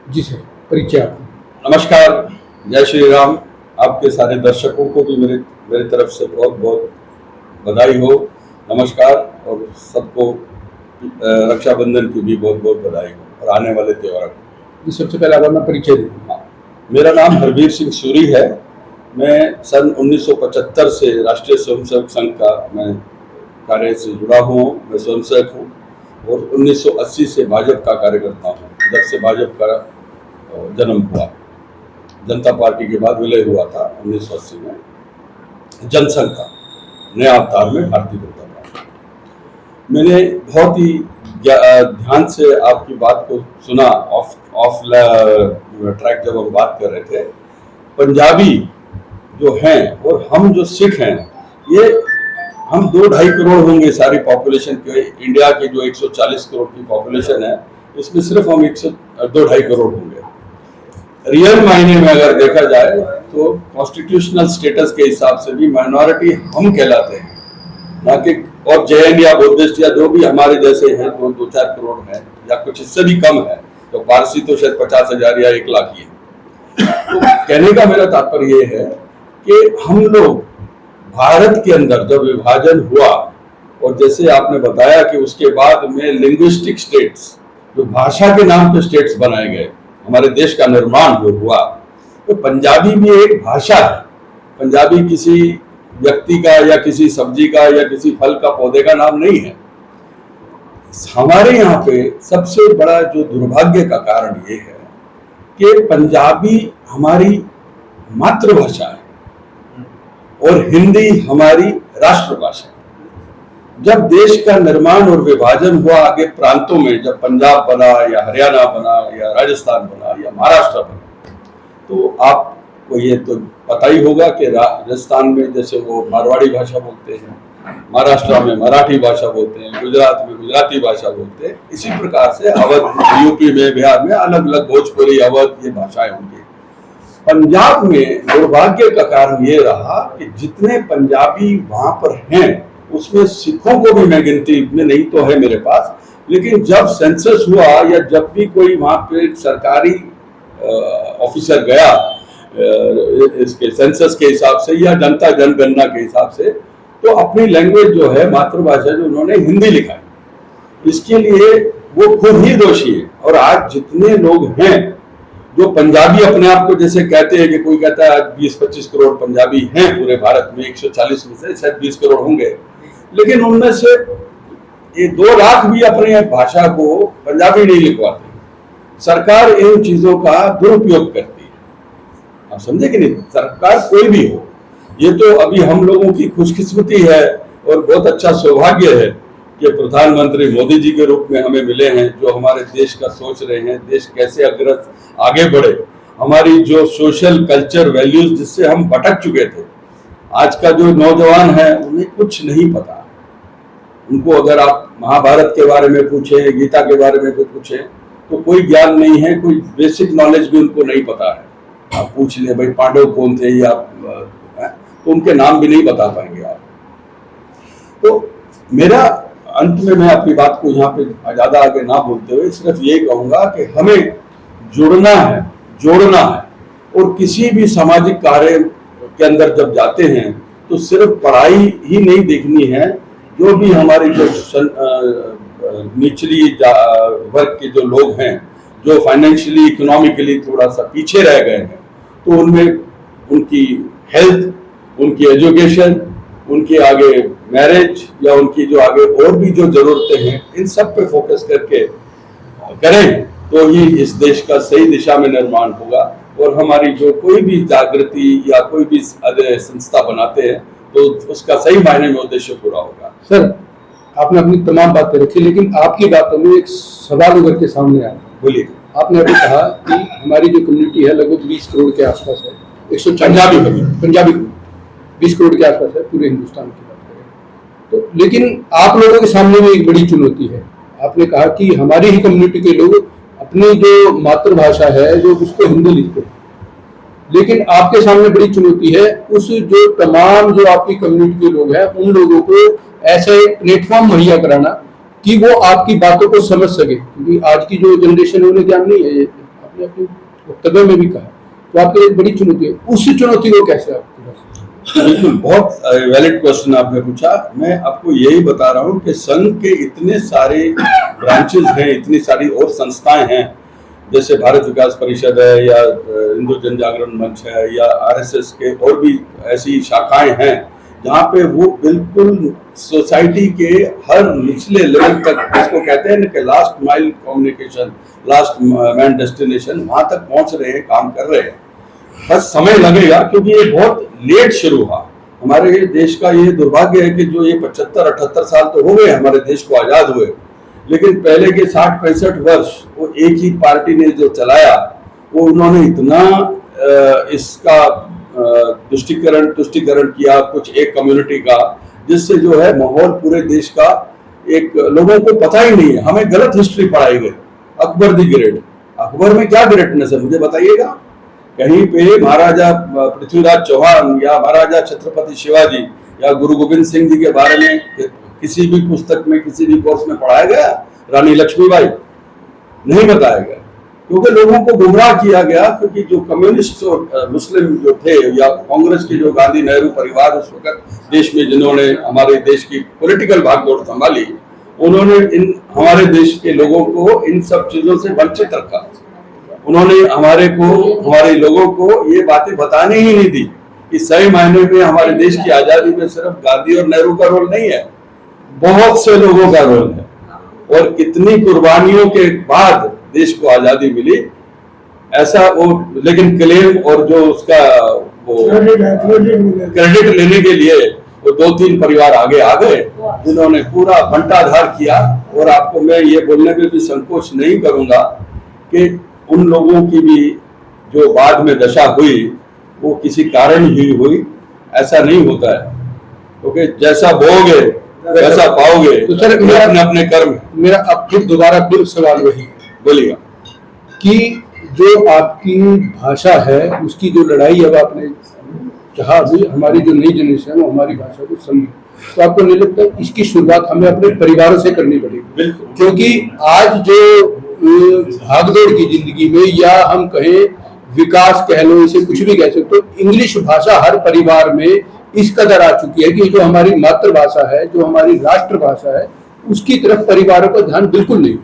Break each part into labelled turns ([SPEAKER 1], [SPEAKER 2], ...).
[SPEAKER 1] जी sir, परिचय आपका।
[SPEAKER 2] नमस्कार, जय श्री राम। आपके सारे दर्शकों को भी मेरे मेरी तरफ से बहुत बहुत बधाई हो। नमस्कार। और सबको रक्षाबंधन की भी बहुत बहुत बधाई हो और आने वाले त्योहारों को।
[SPEAKER 1] जी, सबसे पहले आप अपना परिचय दे दीजिए।
[SPEAKER 2] हाँ, मेरा नाम हरवीर सिंह सूरी है। मैं सन 1975 से राष्ट्रीय स्वयंसेवक संघ का मैं कार्य से जुड़ा हूँ। मैं स्वयंसेवक हूँ और 1980 से भाजपा का कार्यकर्ता हूँ। जब से भाजपा का जन्म हुआ, जनता पार्टी के बाद विलय हुआ था 1980 में जनसंघ का नया अवतार में भारतीय जनता पार्टी। मैंने बहुत ही ध्यान से आपकी बात को सुना। ऑफ ट्रैक जब हम बात कर रहे थे, पंजाबी जो हैं और हम जो सिख हैं, ये हम 2-2.5 करोड़ होंगे सारी पॉपुलेशन के। इंडिया की जो 140 करोड़ की पॉपुलेशन है, इसमें सिर्फ हम 2-2.5 करोड़ होंगे। रियल मायने में अगर देखा जाए तो कॉन्स्टिट्यूशनल स्टेटस के हिसाब से भी माइनॉरिटी हम कहलाते हैं, ना कि और जैन या बुद्धिस्ट या जो भी हमारे जैसे हैं, 2-4 करोड़ हैं या कुछ इससे भी कम है। तो पारसी तो शायद 50,000 या 1 लाख ही है। तो कहने का मेरा तात्पर्य ये है कि हम लोग भारत के अंदर जब विभाजन हुआ और जैसे आपने बताया कि उसके बाद में लिंग्विस्टिक स्टेट्स, जो भाषा के नाम पे स्टेट्स बनाए गए, हमारे देश का निर्माण जो हुआ, तो पंजाबी भी एक भाषा है। पंजाबी किसी व्यक्ति का या किसी सब्जी का या किसी फल का पौधे का नाम नहीं है। हमारे यहाँ पे सबसे बड़ा जो दुर्भाग्य का कारण ये है कि पंजाबी हमारी मातृभाषा है और हिंदी हमारी राष्ट्रभाषा है। जब देश का निर्माण और विभाजन हुआ आगे प्रांतों में, जब पंजाब बना या हरियाणा बना या राजस्थान बना या महाराष्ट्र बना, तो आपको ये तो पता ही होगा कि राजस्थान में जैसे वो मारवाड़ी भाषा बोलते हैं, महाराष्ट्र में मराठी भाषा बोलते हैं, गुजरात में गुजराती भाषा बोलते हैं। इसी प्रकार से अवध, यूपी में, बिहार में अलग अलग भोजपुरी, अवध, ये भाषाएं होंगी। पंजाब में दुर्भाग्य का कारण ये रहा कि जितने पंजाबी वहां पर हैं, उसमें सिखों को भी मैं गिनती में नहीं तो है मेरे पास, लेकिन जब सेंसस हुआ या जब भी कोई वहां पे सरकारी ऑफिसर गया इसके सेंसस के हिसाब से या जनता जनगणना के हिसाब से, तो अपनी लैंग्वेज जो है, मातृभाषा जो उन्होंने हिंदी लिखा है। इसके लिए वो खुद ही दोषी है। और आज जितने लोग हैं जो पंजाबी अपने आप को जैसे कहते हैं, कि कोई कहता है आज 20-25 करोड़ पंजाबी हैं पूरे भारत में, 140 में से शायद 20 करोड़ होंगे, लेकिन उनमें से ये 2 लाख भी अपने भाषा को पंजाबी नहीं लिखवाते। सरकार इन चीजों का दुरुपयोग करती है। आप समझे कि नहीं? सरकार कोई भी हो, ये तो अभी हम लोगों की खुशकिस्मती है और बहुत अच्छा सौभाग्य है कि प्रधानमंत्री मोदी जी के रूप में हमें मिले हैं, जो हमारे देश का सोच रहे हैं, देश कैसे आगे बढ़े। हमारी जो सोशल कल्चर वैल्यूज जिससे हम भटक चुके थे, आज का जो नौजवान है उन्हें कुछ नहीं पता। उनको अगर आप महाभारत के बारे में पूछें, गीता के बारे में पूछें, तो कोई ज्ञान नहीं है, कोई बेसिक नॉलेज भी उनको नहीं पता है। आप पूछ लें भाई पांडव कौन थे या तो उनके नाम भी नहीं बता पाएंगे आप। तो मेरा अंत में मैं अपनी बात को यहाँ पे ज्यादा आगे ना बोलते हुए सिर्फ ये कहूंगा कि हमें जुड़ना है, जोड़ना है। और किसी भी सामाजिक कार्य के अंदर जब जाते हैं तो सिर्फ पढ़ाई ही नहीं देखनी है। जो भी हमारी जो निचली वर्ग के जो लोग हैं, जो फाइनेंशियली इकोनॉमिकली थोड़ा सा पीछे रह गए हैं, तो उनमें उनकी हेल्थ, उनकी एजुकेशन, उनकी आगे मैरिज या उनकी जो आगे और भी जो जरूरतें हैं, इन सब पे फोकस करके करें तो ही इस देश का सही दिशा में निर्माण होगा। और हमारी जो कोई भी जागृति या कोई भी संस्था बनाते हैं तो उसका सही मायने में उद्देश्य पूरा होगा।
[SPEAKER 1] सर, आपने अपनी तमाम बातें रखी, लेकिन आपकी बातों में एक सवाल उभर के सामने आया।
[SPEAKER 2] बोलिए।
[SPEAKER 1] आपने अभी कहा कि हमारी जो कम्युनिटी है लगभग 20 करोड़ के आसपास है। 140 पंजाबी 20 करोड़ के आसपास है पूरे हिंदुस्तान की बात करें तो। लेकिन आप लोगों के सामने में एक बड़ी चुनौती है। आपने कहा कि हमारी ही कम्युनिटी के लोग अपनी जो मातृभाषा है जो उसको हिंदी लिखते हैं, लेकिन आपके सामने बड़ी चुनौती है उस जो तमाम जो आपकी कम्युनिटी के लोग हैं उन लोगों को ऐसा एक प्लेटफॉर्म मुहैया कराना कि वो आपकी बातों को समझ सके, क्योंकि आज की जो जनरेशन है उन्हें ज्ञान नहीं है। आपने अपने वक्तव्य में भी कहा, तो आपके लिए एक बड़ी चुनौती है, उस चुनौती को कैसे आप पूरा करें?
[SPEAKER 2] बिल्कुल, बहुत वैलिड क्वेश्चन आपने पूछा। मैं आपको यही बता रहा हूँ कि संघ के इतने सारे ब्रांचेस हैं, इतनी सारी और संस्थाएं हैं, जैसे भारत विकास परिषद है या हिंदू जन जागरण मंच है या आरएसएस के और भी ऐसी शाखाएं हैं, जहाँ पे वो बिल्कुल सोसाइटी के हर निचले लेवल तक, जिसको कहते हैं ना कि last mile communication, last man destination, वहां तक पहुंच रहे हैं, काम कर रहे हैं। बस समय लगेगा, क्योंकि ये बहुत लेट शुरू हुआ। हमारे देश का ये दुर्भाग्य है कि जो ये 75-78 साल तो हो गए हमारे देश को आजाद हुए, लेकिन पहले के 60-65 वर्ष वो एक ही पार्टी ने जो चलाया, वो उन्होंने इतना इसका तुष्टिकरण किया कुछ एक कम्युनिटी का, जिससे जो है माहौल पूरे देश का एक लोगों को पता ही नहीं है। हमें गलत हिस्ट्री पढ़ाई गई। अकबर दी ग्रेट, अकबर में क्या ग्रेटनेस है मुझे बताइएगा? कहीं पे महाराजा पृथ्वीराज चौहान या महाराजा छत्रपति शिवाजी या गुरु गोविंद सिंह जी के बारे में किसी भी पुस्तक में, किसी भी कोर्स में पढ़ाया गया? रानी लक्ष्मीबाई नहीं बताया गया, क्योंकि लोगों को गुमराह किया गया। क्योंकि जो कम्युनिस्ट और मुस्लिम जो थे या कांग्रेस के जो गांधी नेहरू परिवार उस वक्त देश में जिन्होंने हमारे देश की पॉलिटिकल भागदौड़ संभाली, उन्होंने इन हमारे देश के लोगों को इन सब चीजों से वंचित रखा। उन्होंने हमारे लोगों को ये बातें बताने ही नहीं दी कि सही मायने में हमारे देश की आजादी में सिर्फ गांधी और नेहरू का रोल नहीं है, बहुत से लोगों का रोल है। और इतनी कुर्बानियों के बाद देश को आजादी मिली, ऐसा वो, लेकिन क्लेम और जो उसका वो क्रेडिट लेने के लिए वो 2-3 परिवार आगे आ गए, जिन्होंने पूरा बंटाधार किया। और आपको मैं ये बोलने में भी संकोच नहीं करूंगा कि उन लोगों की भी जो बाद में दशा हुई वो किसी कारण ही हुई, ऐसा नहीं होता है, क्योंकि जैसा बोओगे वैसा पाओगे।
[SPEAKER 1] तो सर
[SPEAKER 2] अपने अपने कर्म।
[SPEAKER 1] मेरा अब फिर दोबारा फिर सवाल वही है,
[SPEAKER 2] बोलिएगा,
[SPEAKER 1] कि जो आपकी भाषा है उसकी जो लड़ाई अब आपने कहा, अभी हमारी जो नई जनरेशन है वो हमारी भाषा को समझे, तो आपको नहीं लगता इसकी शुरुआत हमें अपने परिवारों से करनी पड़ेगी?
[SPEAKER 2] बिल्कुल,
[SPEAKER 1] क्योंकि आज जो भागदौड़ की जिंदगी में, या हम कहें विकास कह लो, इसे कुछ भी कह सकते हो, इंग्लिश भाषा हर परिवार में इस कदर आ चुकी है कि जो हमारी मातृभाषा है, जो हमारी राष्ट्रभाषा है, उसकी तरफ परिवारों का ध्यान बिल्कुल नहीं।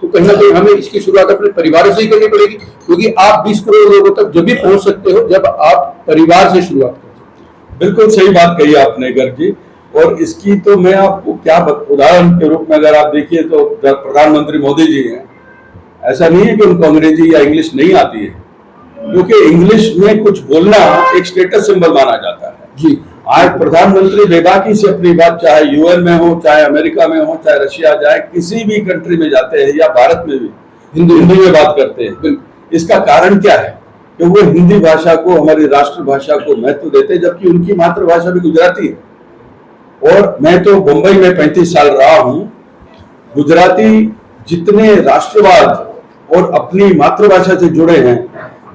[SPEAKER 1] तो कहीं ना कहीं हमें इसकी शुरुआत अपने परिवारों से ही करनी पड़ेगी, क्योंकि आप 20 करोड़ लोगों तक जब भी पहुंच सकते हो जब आप परिवार से शुरुआत कर सकते हो।
[SPEAKER 2] बिल्कुल सही बात कही आपने गर्ग जी। और इसकी तो मैं आपको क्या उदाहरण के रूप में अगर आप देखिए तो प्रधानमंत्री मोदी जी हैं, ऐसा नहीं है कि उनको अंग्रेजी या इंग्लिश नहीं आती है, क्योंकि इंग्लिश में कुछ बोलना एक स्टेटस सिंबल माना जाता है
[SPEAKER 1] जी।
[SPEAKER 2] आज प्रधानमंत्री बेबाकी से अपनी बात, चाहे यूएन में हो, चाहे अमेरिका में हो, चाहे रशिया जाए, किसी भी कंट्री में जाते हैं या भारत में भी हिंदी में बात करते हैं। इसका कारण क्या है कि वो हिंदी भाषा को, हमारी राष्ट्रभाषा को महत्व देते हैं, जबकि उनकी मातृभाषा भी गुजराती है। और मैं तो मुंबई में 35 साल रहा हूं। गुजराती जितने राष्ट्रवाद और अपनी मातृभाषा से जुड़े हैं,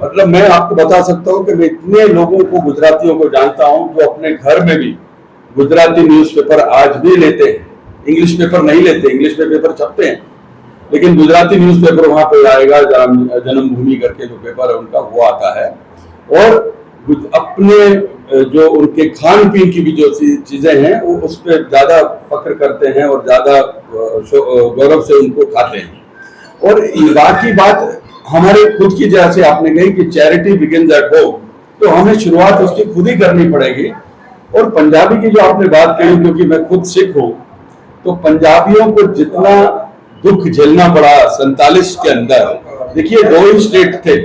[SPEAKER 2] मतलब मैं आपको बता सकता हूं कि मैं इतने लोगों को, गुजरातियों को जानता हूं जो अपने घर में भी गुजराती न्यूज़पेपर आज भी लेते हैं। इंग्लिश पेपर नहीं लेते, इंग्लिश में पेपर छपते हैं, लेकिन गुजराती न्यूज़पेपर वहां पे आएगा, जन्मभूमि करके जो पेपर है उनका वो आता है। और अपने जो उनके खान पीन की भी जो चीजें हैं वो उस पर ज्यादा फक्र करते हैं और ज्यादा गौरव से उनको खाते हैं। और बाकी बात हमारे खुद की, जैसे आपने कही कि चैरिटी बिगिंस एट होम, तो हमें शुरुआत उसकी खुद ही करनी पड़ेगी। और पंजाबी की जो आपने बात कही, क्योंकि मैं खुद सिख हूं, तो पंजाबियों को जितना दुख झेलना पड़ा 47 के अंदर, देखिए 2 ही स्टेट थे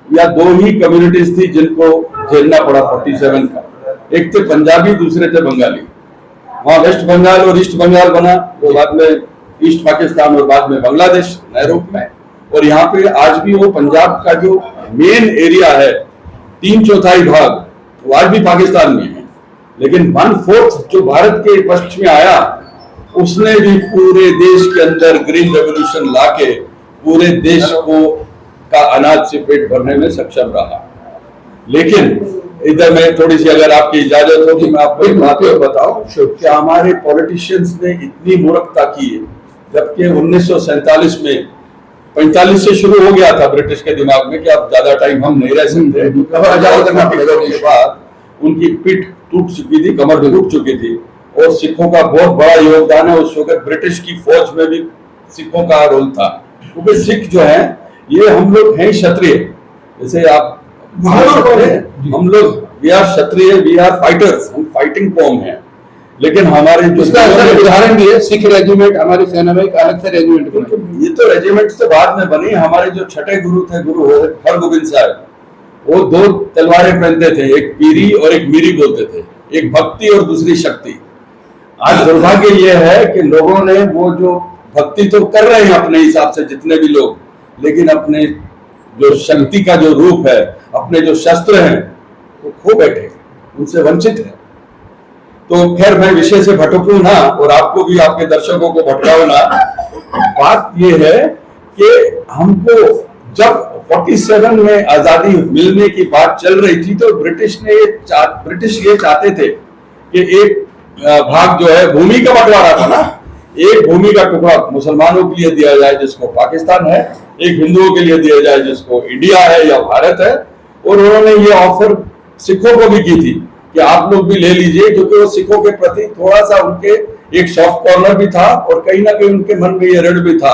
[SPEAKER 2] या 2 ही कम्युनिटीज थी जिनको झेलना पड़ा 47 का। एक थे पंजाबी, दूसरे थे बंगाली। वहां वेस्ट बंगाल और ईस्ट बंगाल बना, तो बाद में ईस्ट पाकिस्तान और बाद में बांग्लादेश नए रूप में। और यहाँ पे आज भी वो पंजाब का जो मेन एरिया है, 3/4 भाग वो आज भी पाकिस्तान में है, लेकिन 1/4 जो भारत के पश्चिम में आया, उसने भी पूरे देश के अंदर ग्रीन रेवोल्यूशन लाके पूरे देश को का अनाज से पेट भरने में सक्षम रहा। लेकिन इधर मैं थोड़ी सी, अगर आपकी इजाजत हो, कि मैं आपको एक बात बताऊं कि हमारे पॉलिटिशियंस ने इतनी मूर्खता की है, जबकि 1947 में 45 से शुरू हो गया था ब्रिटिश के दिमाग में कि अब ज्यादा टाइम हम नहीं रह सकते, क्योंकि आजाद करना पड़ेगा के बाद उनकी पीठ टूट चुकी थी, कमर टूट चुकी थी, और सिखों का बहुत बड़ा योगदान है। उस वक्त ब्रिटिश की फौज में भी सिखों का रोल था, क्योंकि सिख जो है ये हम लोग हैं क्षत्रिय, जैसे आप हम लोग we are Kshatriya, we are fighters, हम फाइटिंग कौम हैं। लेकिन हमारे जो
[SPEAKER 1] इसका उदाहरण भी है, सिख रेजिमेंट हमारी सेना में एक अलग से रेजिमेंट बना।
[SPEAKER 2] ये तो रेजिमेंट से बाद में बनी। हमारे जो छठे गुरु थे, गुरु हरगोबिंद साहब, वो 2 तलवारें पहनते थे, एक पीरी और एक मीरी बोलते थे, एक भक्ति और दूसरी शक्ति। आज दुर्भाग्य ये है कि लोगों ने वो जो भक्ति तो कर रहे हैं अपने हिसाब से जितने भी लोग, लेकिन अपने जो शक्ति का जो रूप है, अपने जो शस्त्र हैं, वो खो बैठे, उनसे वंचित है। तो खैर मैं विषय से भटकूं ना, और आपको भी, आपके दर्शकों को भटकाऊं ना। बात ये है कि हमको जब 47 में आजादी मिलने की बात चल रही थी, तो ब्रिटिश ये चाहते थे कि एक भाग जो है भूमि का बंटवारा था ना, एक भूमि का टुकड़ा मुसलमानों के लिए दिया जाए जिसको पाकिस्तान है, एक हिंदुओं के लिए दिया जाए जिसको इंडिया है या भारत है। और उन्होंने ये ऑफर सिखों को भी की थी कि आप लोग भी ले लीजिए, क्योंकि वो सिखों के प्रति थोड़ा सा उनके एक सॉफ्ट कॉर्नर भी था, और कहीं ना कहीं उनके मन में ये ऋण भी था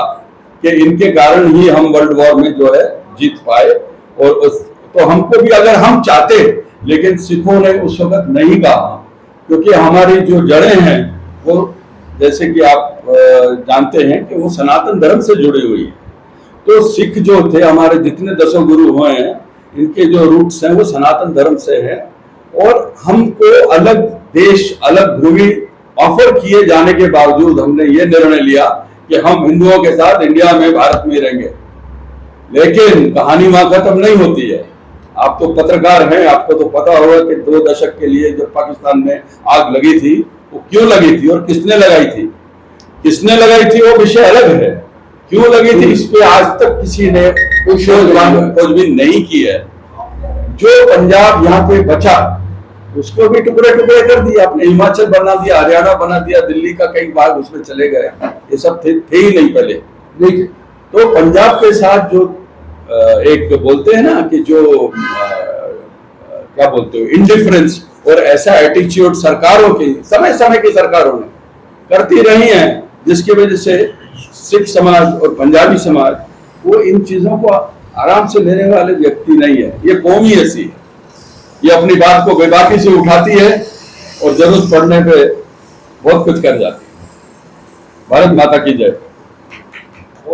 [SPEAKER 2] कि इनके कारण ही हम वर्ल्ड वॉर में जो है जीत पाए। और तो हमको भी अगर हम चाहते, लेकिन सिखों ने उस वक्त नहीं कहा, क्योंकि हमारी जो जड़ें हैं वो, जैसे कि आप जानते हैं कि वो सनातन धर्म से जुड़ी हुई है। तो सिख जो थे, हमारे जितने 10 गुरु हुए हैं, इनके जो रूट्स हैं वो सनातन धर्म से है। और हमको अलग देश, अलग भूमि ऑफर किए जाने के बावजूद हमने ये निर्णय लिया कि हम हिंदुओं के साथ इंडिया में, भारत में रहेंगे। लेकिन कहानी वहां खत्म नहीं होती है। आप तो पत्रकार हैं, आपको तो पता होगा कि 2 दशक के लिए जब पाकिस्तान में आग लगी थी, वो क्यों लगी थी और किसने लगाई थी, वो विषय अलग है। क्यों लगी थी, इस पे आज तक किसी ने खोजबीन नहीं की है। जो पंजाब यहाँ पे बचा, उसको भी टुकड़े टुकड़े कर दिया, अपने हिमाचल बना दिया, हरियाणा बना दिया, दिल्ली का कई भाग उसमें चले गए। ये सब थे ही नहीं पहले। तो पंजाब के साथ जो एक बोलते हैं ना कि जो क्या बोलते हो, इंडिफरेंस और ऐसा एटीट्यूड सरकारों की, समय समय की सरकारों ने करती रही है, जिसकी वजह से सिख समाज और पंजाबी समाज वो इन चीजों को आराम से लेने वाले व्यक्ति नहीं है। ये कौम ही ऐसी है, ये अपनी बात को बेबाकी से उठाती है और जरूरत पड़ने पे बहुत कुछ कर जाती है। भारत माता की जय।